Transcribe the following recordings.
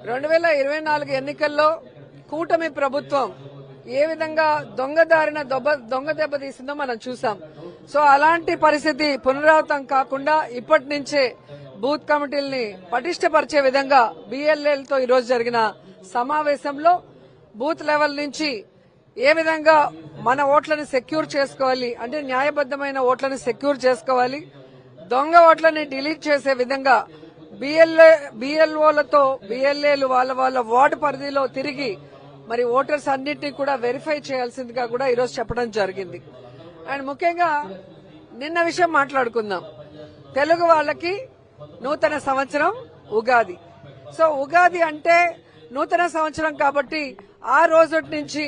2024 ఎన్నికల్లో కూటమి ప్రభుత్వం ఏ విధంగా దొంగదారిన దొంగ దెబ్బ తీసిందో మనం చూసాం. సో అలాంటి పరిస్థితి పునరావృతం కాకుండా ఇప్పటి నుంచే బూత్ కమిటీల్ని పటిష్టపరిచే విధంగా బిఎల్ఏలతో ఈరోజు జరిగిన సమావేశంలో బూత్ లెవెల్ నుంచి ఏ విధంగా మన ఓట్లను సెక్యూర్ చేసుకోవాలి, అంటే న్యాయబద్దమైన ఓట్లను సెక్యూర్ చేసుకోవాలి, దొంగ ఓట్లని డిలీట్ చేసే విధంగా బిఎల్ఓలతో బిఎల్ఏలు వాళ్ళ వార్డు పరిధిలో తిరిగి మరి ఓటర్స్ అన్నింటినీ కూడా వెరిఫై చేయాల్సిందిగా కూడా ఈరోజు చెప్పడం జరిగింది. అండ్ ముఖ్యంగా నిన్న విషయం మాట్లాడుకుందాం. తెలుగు వాళ్ళకి నూతన సంవత్సరం ఉగాది. సో ఉగాది అంటే నూతన సంవత్సరం కాబట్టి ఆ రోజు నుంచి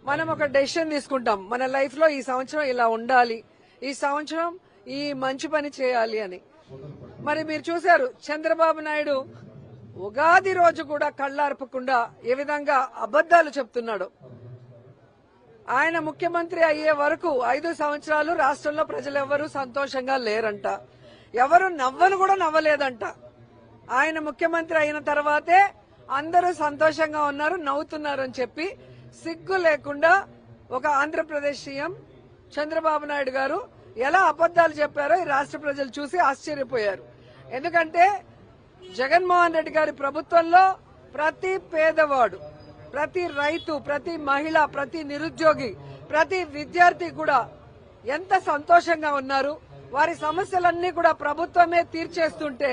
మనం ఒక డెసిషన్ తీసుకుంటాం, మన లైఫ్ లో ఈ సంవత్సరం ఇలా ఉండాలి, ఈ సంవత్సరం ఈ మంచి పని చేయాలి అని. మరి మీరు చూశారు చంద్రబాబు నాయుడు ఉగాది రోజు కూడా కళ్ళార్పకుండా ఏ విధంగా అబద్దాలు చెప్తున్నాడు. ఆయన ముఖ్యమంత్రి అయ్యే వరకు 5 సంవత్సరాలు రాష్ట్రంలో ప్రజలెవ్వరూ సంతోషంగా లేరంట, ఎవరు నవ్వను కూడా నవ్వలేదంట. ఆయన ముఖ్యమంత్రి అయిన తర్వాతే అందరూ సంతోషంగా ఉన్నారు, నవ్వుతున్నారు అని చెప్పి సిగ్గు లేకుండా ఒక ఆంధ్రప్రదేశ్ సీఎం చంద్రబాబు నాయుడు గారు ఎలా అబద్దాలు చెప్పారో ఈ రాష్ట్ర ప్రజలు చూసి ఆశ్చర్యపోయారు. ఎందుకంటే జగన్మోహన్ రెడ్డి గారి ప్రభుత్వంలో ప్రతి పేదవాడు, ప్రతి రైతు, ప్రతి మహిళ, ప్రతి నిరుద్యోగి, ప్రతి విద్యార్థి కూడా ఎంత సంతోషంగా ఉన్నారు. వారి సమస్యలన్నీ కూడా ప్రభుత్వమే తీర్చేస్తుంటే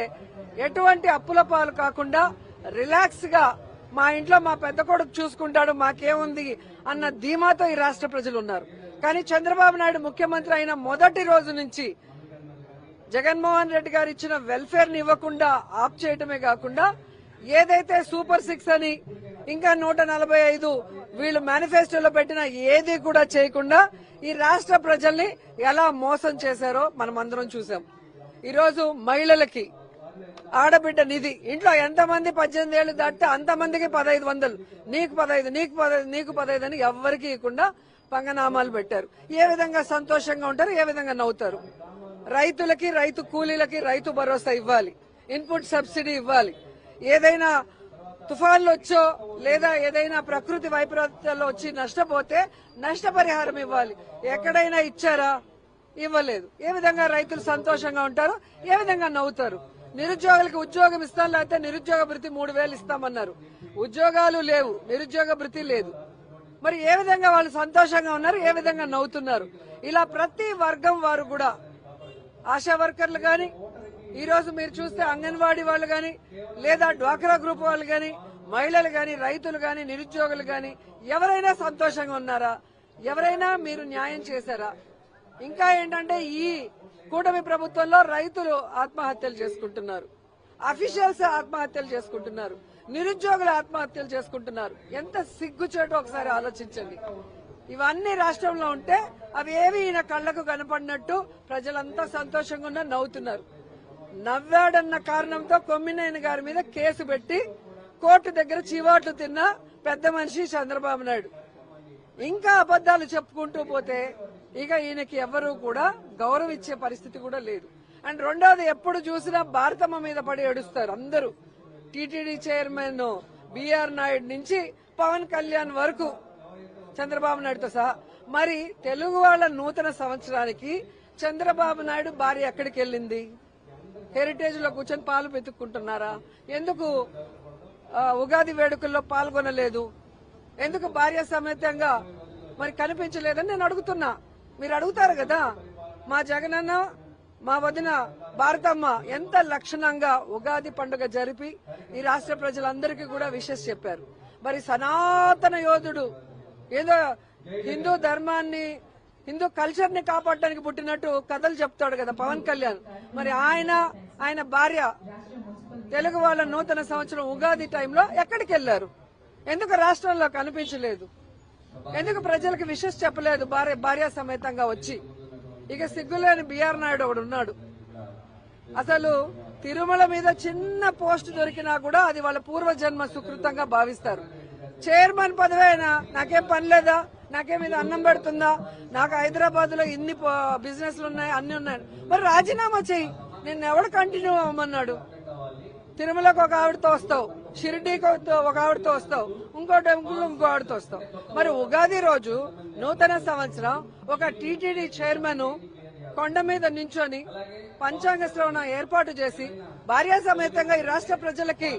ఎటువంటి అప్పుల పాలు కాకుండా రిలాక్స్ గా మా ఇంట్లో మా పెద్ద కొడుకు చూసుకుంటాడు, మాకేముంది అన్న ధీమాతో ఈ రాష్ట్ర ప్రజలు ఉన్నారు. కానీ చంద్రబాబు నాయుడు ముఖ్యమంత్రి అయిన మొదటి రోజు నుంచి జగన్మోహన్ రెడ్డి గారు ఇచ్చిన వెల్ఫేర్ ని ఇవ్వకుండా ఆప్ చేయటమే కాకుండా ఏదైతే సూపర్ 6 అని ఇంకా 145 వీళ్ళు మేనిఫెస్టోలో పెట్టిన ఏది కూడా చేయకుండా ఈ రాష్ట్ర ప్రజల్ని ఎలా మోసం చేశారో మనం అందరం చూసాం. ఈరోజు మహిళలకి ఆడబిడ్డ నిధి, ఇంట్లో ఎంతమంది 18 ఏళ్లు దాటితే అంతమందికి 1500, నీకు 15, నీకు 15, నీకు 15 అని ఎవ్వరికి ఇవ్వకుండా పంగనామాలు పెట్టారు. ఏ విధంగా సంతోషంగా ఉంటారు, ఏ విధంగా నవ్వుతారు? రైతులకి, రైతు కూలీలకి రైతు భరోసా ఇవ్వాలి, ఇన్పుట్ సబ్సిడీ ఇవ్వాలి, ఏదైనా తుఫాన్లు వచ్చో లేదా ఏదైనా ప్రకృతి వైపరీత్యాల్లో వచ్చి నష్టపోతే నష్టపరిహారం ఇవ్వాలి. ఎక్కడైనా ఇచ్చారా? ఇవ్వలేదు. ఏ విధంగా రైతులు సంతోషంగా ఉంటారు, ఏ విధంగా నవ్వుతారు? నిరుద్యోగులకి ఉద్యోగం ఇస్తాం, లేకపోతే నిరుద్యోగ భృతి 3000 ఇస్తామన్నారు. ఉద్యోగాలు లేవు, నిరుద్యోగ భృతి లేదు. మరి ఏ విధంగా వాళ్ళు సంతోషంగా ఉన్నారు, ఏ విధంగా నవ్వుతున్నారు? ఇలా ప్రతి వర్గం వారు కూడా, ఆశా వర్కర్లు గాని, ఈ రోజు మీరు చూస్తే అంగన్వాడీ వాళ్ళు గాని, లేదా డ్వాక్రా గ్రూప్ వాళ్ళు గాని, మహిళలు గాని, రైతులు గాని, నిరుద్యోగులు గాని ఎవరైనా సంతోషంగా ఉన్నారా? ఎవరైనా మీరు న్యాయం చేశారా? ఇంకా ఏంటంటే ఈ కూటమి ప్రభుత్వంలో రైతులు ఆత్మహత్యలు చేసుకుంటున్నారు, అఫీషియల్స్ ఆత్మహత్యలు చేసుకుంటున్నారు, నిరుద్యోగులు ఆత్మహత్యలు చేసుకుంటున్నారు. ఎంత సిగ్గుచేటో ఒకసారి ఆలోచించండి. ఇవన్నీ రాష్ట్రంలో ఉంటే అవి ఏవి ఈయన కళ్లకు కనపడినట్టు ప్రజలంతా సంతోషంగా ఉన్నారు, నవ్వుతున్నారు. నవ్వాడన్న కారణంతో కొమ్మినేని గారి మీద కేసు పెట్టి కోర్టు దగ్గర చివాట్లు తిన్న పెద్ద మనిషి చంద్రబాబు నాయుడు. ఇంకా అబద్దాలు చెప్పుకుంటూ పోతే ఇక ఈయనకి ఎవరూ కూడా గౌరవం ఇచ్చే పరిస్థితి కూడా లేదు. అండ్ రెండోది, ఎప్పుడు చూసినా భారతమ్మ మీద పడి ఏడుస్తారు అందరూ. టీటీడీ చైర్మన్ బిఆర్ నాయుడు నుంచి పవన్ కళ్యాణ్ వరకు, చంద్రబాబు నాయుడుతో సహా. మరి తెలుగు వాళ్ళ నూతన సంవత్సరానికి చంద్రబాబు నాయుడు భార్య ఎక్కడికి వెళ్ళింది? హెరిటేజ్ లో కూర్చొని పాలు వెతుక్కుంటున్నారా? ఎందుకు ఉగాది వేడుకల్లో పాల్గొనలేదు? ఎందుకు భార్య సమేతంగా మరి కనిపించలేదని నేను అడుగుతున్నా. మీరు అడుగుతారు కదా. మా జగనన్న, మా వదిన భారతమ్మ ఎంత లక్షణంగా ఉగాది పండుగ జరిపి ఈ రాష్ట్ర ప్రజలందరికీ కూడా విషెస్ చెప్పారు. మరి సనాతన యోధుడు ఏదో హిందూ ధర్మాన్ని, హిందూ కల్చర్ ని కాపాడటానికి పుట్టినట్టు కథలు చెప్తాడు కదా పవన్ కళ్యాణ్. మరి ఆయన భార్య తెలుగు వాళ్ళ నూతన సంవత్సరం ఉగాది టైంలో ఎక్కడికి వెళ్లారు? ఎందుకు రాష్ట్రంలో కనిపించలేదు? ఎందుకు ప్రజలకు విషెస్ చెప్పలేదు భార్య సమేతంగా వచ్చి? ఇక సిగ్గులేని బిఆర్ నాయుడు ఒకడు ఉన్నాడు. అసలు తిరుమల మీద చిన్న పోస్ట్ దొరికినా కూడా అది వాళ్ళ పూర్వజన్మ సుకృతంగా భావిస్తారు. చైర్మన్ పదవి అయినా నాకేం పని లేదా, నాకేం ఇది అన్నం పెడుతుందా, నాకు హైదరాబాద్ లో ఇన్ని బిజినెస్లు ఉన్నాయి, అన్ని ఉన్నాయి. మరి రాజీనామా చెయ్యి, నిన్ను ఎవడు కంటిన్యూ అవ్వమన్నాడు? తిరుమలకు ఒక ఆవిడతో వస్తావు, షిరిడీకి ఒక ఆవిడతో వస్తావు, ఇంకో టెంపుల్ ఇంకో ఆవిడతో వస్తావు. మరి ఉగాది రోజు నూతన సంవత్సరం ఒక టీటీడీ చైర్మన్ కొండ మీద నించొని పంచాంగ శ్రవణం ఏర్పాటు చేసి భార్యా సమేతంగా ఈ రాష్ట్ర ప్రజలకి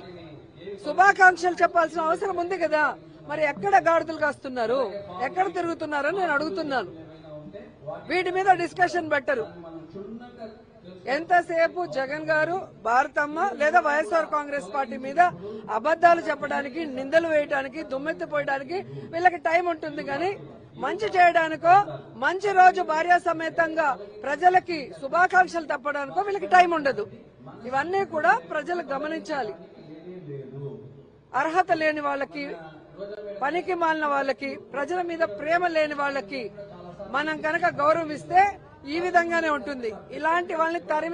శుభాకాంక్షలు చెప్పాల్సిన అవసరం ఉంది కదా. మరి ఎక్కడ గాడిదలు కాస్తున్నారు, ఎక్కడ తిరుగుతున్నారని నేను అడుగుతున్నాను. వీటి మీద డిస్కషన్ పెట్టరు. ఎంతసేపు జగన్ గారు, భారతమ్మ లేదా వైఎస్ఆర్ కాంగ్రెస్ పార్టీ మీద అబద్దాలు చెప్పడానికి, నిందలు వేయడానికి, దుమ్మెత్తిపోయడానికి వీళ్ళకి టైం ఉంటుంది. కానీ మంచి చేయడానికో, మంచి రోజు భార్యా సమేతంగా ప్రజలకి శుభాకాంక్షలు తప్పడానికో వీళ్ళకి టైం ఉండదు. ఇవన్నీ కూడా ప్రజలు గమనించాలి. అర్హత లేని వాళ్ళకి, పనికి మాలిన వాళ్ళకి, ప్రజల మీద ప్రేమ లేని వాళ్ళకి మనం కనుక గౌరవిస్తే ఈ విధంగానే ఉంటుంది. ఇలాంటి వాళ్ళని తరిమి